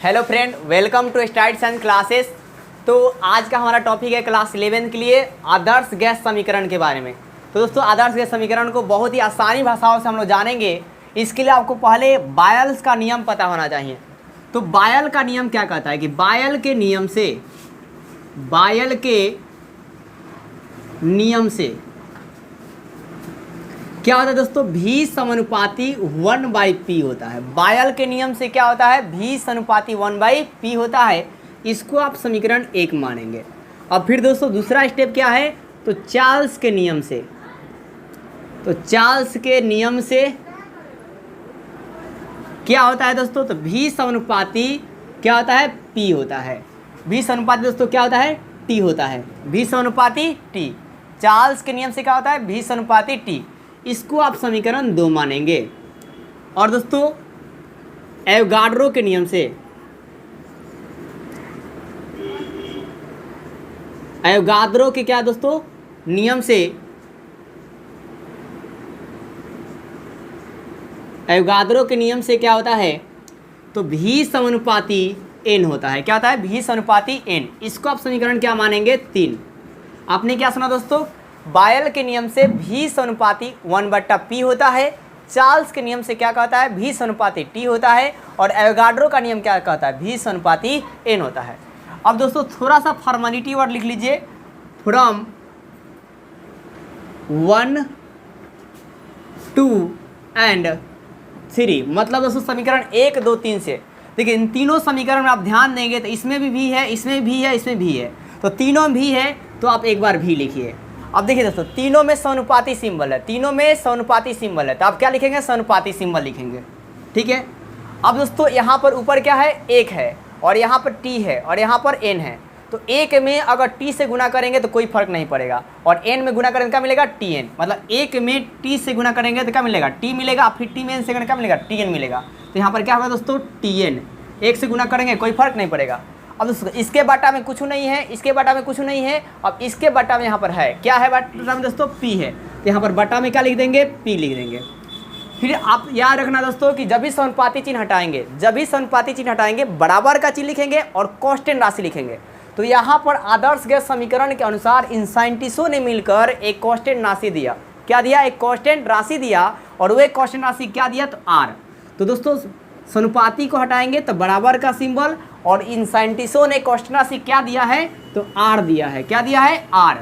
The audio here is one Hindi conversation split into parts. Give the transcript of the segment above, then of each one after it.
Hello friend, welcome to start science classes. तो आज का हमारा टॉपिक है क्लास 11 के लिए आदर्श गैस समीकरण के बारे में। तो दोस्तों, आदर्श गैस समीकरण को बहुत ही आसानी भाषाओं से हम लोग जानेंगे। इसके लिए आपको पहले बायल्स का नियम पता होना चाहिए। तो बायल का नियम क्या कहता है कि बायल के नियम से क्या होता है दोस्तों, भी समानुपाती 1/p होता है। बायल के नियम से क्या होता है, भी समानुपाती 1/p होता है। इसको आप समीकरण 1 मानेंगे। अब फिर दोस्तों दूसरा स्टेप क्या है, तो चार्ल्स के नियम से क्या होता है दोस्तों, तो भी समानुपाती क्या होता है, p होता है। भी समानुपाती दोस्तों क्या होता है, t होता है। भी समानुपाती t, चार्ल्स के नियम से क्या होता है, भी समानुपाती t। इसको आप समीकरण 2 मानेंगे। और दोस्तों एवोगाड्रो के नियम से, एवोगाड्रो के क्या दोस्तों नियम से, एवोगाड्रो के नियम से क्या होता है, तो भी समानुपाती n होता है। क्या होता है, भी समानुपाती n। इसको आप समीकरण क्या मानेंगे, 3। आपने क्या सुना दोस्तों, बायल के नियम से भी समानुपाती 1/p होता है। चार्ल्स के नियम से क्या कहता है, भी समानुपाती t होता है। और एवोगाड्रो का नियम क्या कहता है, भी समानुपाती n होता है। अब दोस्तों थोड़ा सा फॉर्मेलिटी वर्ड लिख लीजिए, फ्रॉम 1 2 एंड 3। मतलब दोस्तों समीकरण 1 2 3 से देखिए, इन तीनों समीकरण में आप ध्यान देंगे तो इसमें भी है, इसमें भी है, इसमें भी है। तो तीनों में भी है तो आप एक बार भी लिखिए। अब देखिए दोस्तों, तीनों में समानुपाती सिंबल है, तीनों में समानुपाती सिंबल है, तो आप क्या लिखेंगे, समानुपाती सिंबल लिखेंगे। ठीक है। अब दोस्तों यहाँ पर ऊपर क्या है, 1 है, और यहाँ पर t है, और यहाँ पर n है। तो 1 में अगर t से गुना करेंगे तो कोई फर्क नहीं पड़ेगा, और n में गुना करेंगे क्या मिलेगा, tn। मतलब 1 में t से गुना करेंगे तो क्या मिलेगा, t मिलेगा, फिर t में n से गुना क्या मिलेगा, tn मिलेगा। तो यहाँ पर क्या होगा दोस्तों, tn। 1 से गुना करेंगे कोई फर्क नहीं पड़ेगा। अब दोस्तों इसके बाटा में कुछ नहीं है, इसके बाटा में कुछ नहीं है। अब इसके बाटा में यहाँ पर है, क्या है बाटा में दोस्तों, p है। तो यहाँ पर बाटा में क्या लिख देंगे, p लिख देंगे। फिर आप याद रखना दोस्तों कि जब भी समानुपाती चिन्ह हटाएंगे, बराबर का चिन्ह लिखेंगे और कांस्टेंट राशि लिखेंगे। तो यहाँ पर आदर्श गैस समीकरण के अनुसार इन साइंटिस्टों ने मिलकर एक कांस्टेंट राशि दिया। क्या दिया, एक कांस्टेंट राशि दिया। और वह कांस्टेंट राशि क्या दिया, तो r। तो दोस्तों समानुपाती को हटाएंगे तो बराबर का सिंबल, और इन साइंटिस्टों ने कांस्टेंट राशि क्या दिया है, तो r दिया है। क्या दिया है, r।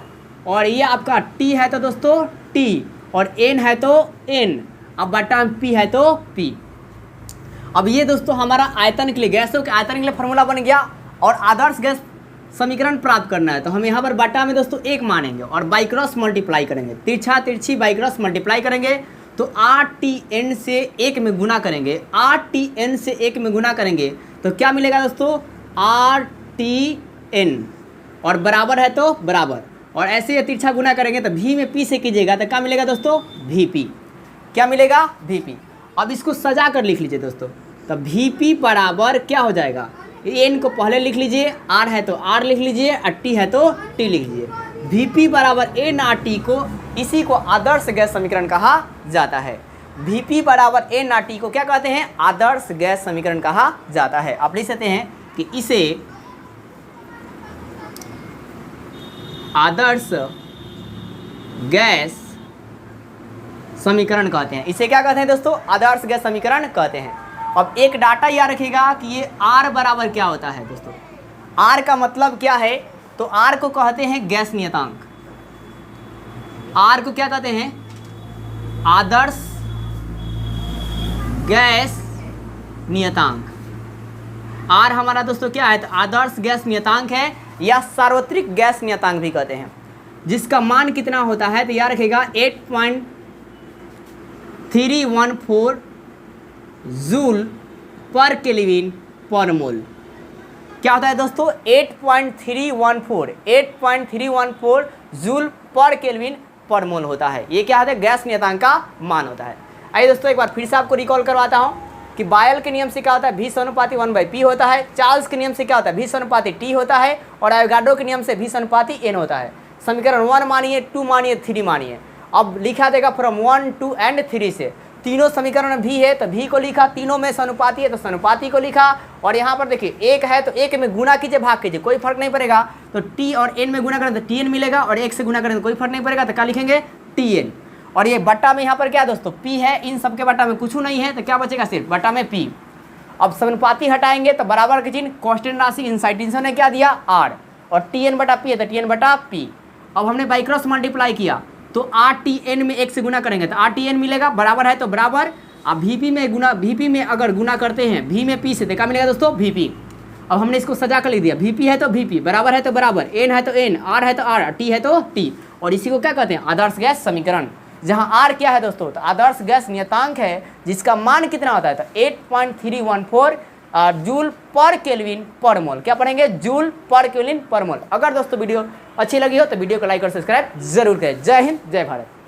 और ये आपका t है तो दोस्तों t, और n है तो n, अब बटा p है तो p। अब ये दोस्तों हमारा आयतन के लिए, गैसों के आयतन के लिए फॉर्मूला बन गया। और आदर्श गैस समीकरण प्राप्त करना है तो हम यहाँ पर बटा में दोस्तों 1 मानेंगे और बाई क्रॉस मल्टीप्लाई करेंगे, तिरछी बाई क्रॉस मल्टीप्लाई करेंगे। तो RTN से 1 में गुना करेंगे, RTN से 1 में गुना करेंगे तो क्या मिलेगा दोस्तों, RTN, और बराबर है तो बराबर। और ऐसे ही तिरछा गुना करेंगे तो भी में p से कीजिएगा तो क्या मिलेगा दोस्तों, VP। क्या मिलेगा, VP। अब इसको सजा कर लिख लीजिए दोस्तों, तो VP बराबर क्या हो जाएगा, n को पहले लिख लीजिए, r है तो r लिख लीजिए, और t है तो t लिख लीजिए। VP बराबर nRT को, इसी को आदर्श गैस समीकरण कहा जाता है। VP बराबर nRT को क्या कहते हैं, आदर्श गैस समीकरण कहा जाता है। आप लिख सकते हैं कि इसे आदर्श गैस समीकरण कहते हैं। इसे क्या कहते हैं दोस्तों, आदर्श गैस समीकरण कहते हैं। अब एक डाटा याद रखिएगा कि ये r बराबर क्या होता है दोस्तों, r का मतलब क्या है, तो r को कहते हैं गैस नियतांक। r को क्या कहते हैं, आदर्श गैस नियतांक। r हमारा दोस्तों क्या है, तो आदर्श गैस नियतांक है, या सार्वत्रिक गैस नियतांक भी कहते हैं। जिसका मान कितना होता है, तो याद रखिएगा 8.314 जूल पर केल्विन पर मोल। क्या होता है दोस्तों, 8.314 जूल पर केल्विन पर मोल होता है। ये क्या होता है, गैस नियतांक का मान होता है। आइए दोस्तों एक बार फिर से आपको रिकॉल करवाता हूँ कि बायल के नियम से क्या होता है, भी समानुपाती 1/p होता है। चार्ल्स के नियम से क्या होता है, भी समानुपाती t होता है। और एवोगाड्रो के नियम से भी समानुपाती n होता है। समीकरण 1 मानिए, 2 मानिए, 3 मानिए। अब लिखा देगा फ्रॉम 1 2 एंड 3 से, तीनों समीकरण में भी है तो भी को लिखा, तीनों में समानुपाती है तो समानुपाती को लिखा। और यहाँ पर देखिए एक है तो एक में गुना कीजिए, भाग कीजिए, कोई फर्क नहीं पड़ेगा। तो टी और एन में गुना करें तो टी एन मिलेगा, और एक से गुना करें तो कोई फर्क नहीं पड़ेगा, तो क्या लिखेंगे टी एन। और ये बट्टा में यहाँ पर क्या दोस्तों पी है, इन सबके बट्टा में कुछ नहीं है तो क्या बचेगा सिर्फ बट्टा में पी। अब समानुपाती हटाएंगे तो बराबर के चिन्ह, कांस्टेंट राशि इनसाइटेंशन ने क्या दिया आर, और टी एन बटा पी है तो टी एन बटा पी। अब हमने बाई क्रॉस मल्टीप्लाई किया तो आर टी एन में एक से गुना करेंगे तो आर टी एन मिलेगा, बराबर है तो बराबर। अब वीपी में गुना, वीपी में अगर गुना करते हैं वी में पी से तो क्या मिलेगा दोस्तों वीपी। अब हमने इसको सजा कर लिख दिया, वीपी है तो वीपी, बराबर है तो बराबर, एन है तो एन, आर है तो आर, टी है तो टी। और इसी को क्या कहते हैं आदर्श गैस समीकरण, जहां आर क्या है दोस्तों तो आदर्श गैस नियतांक है जिसका मान कितना होता है तो 8.314 जूल पर केल्विन पर मोल। क्या पढ़ेंगे जूल पर केल्विन पर मोल। अगर दोस्तों वीडियो अच्छी लगी हो तो वीडियो को लाइक और सब्सक्राइब जरूर करें। जय हिंद जय भारत।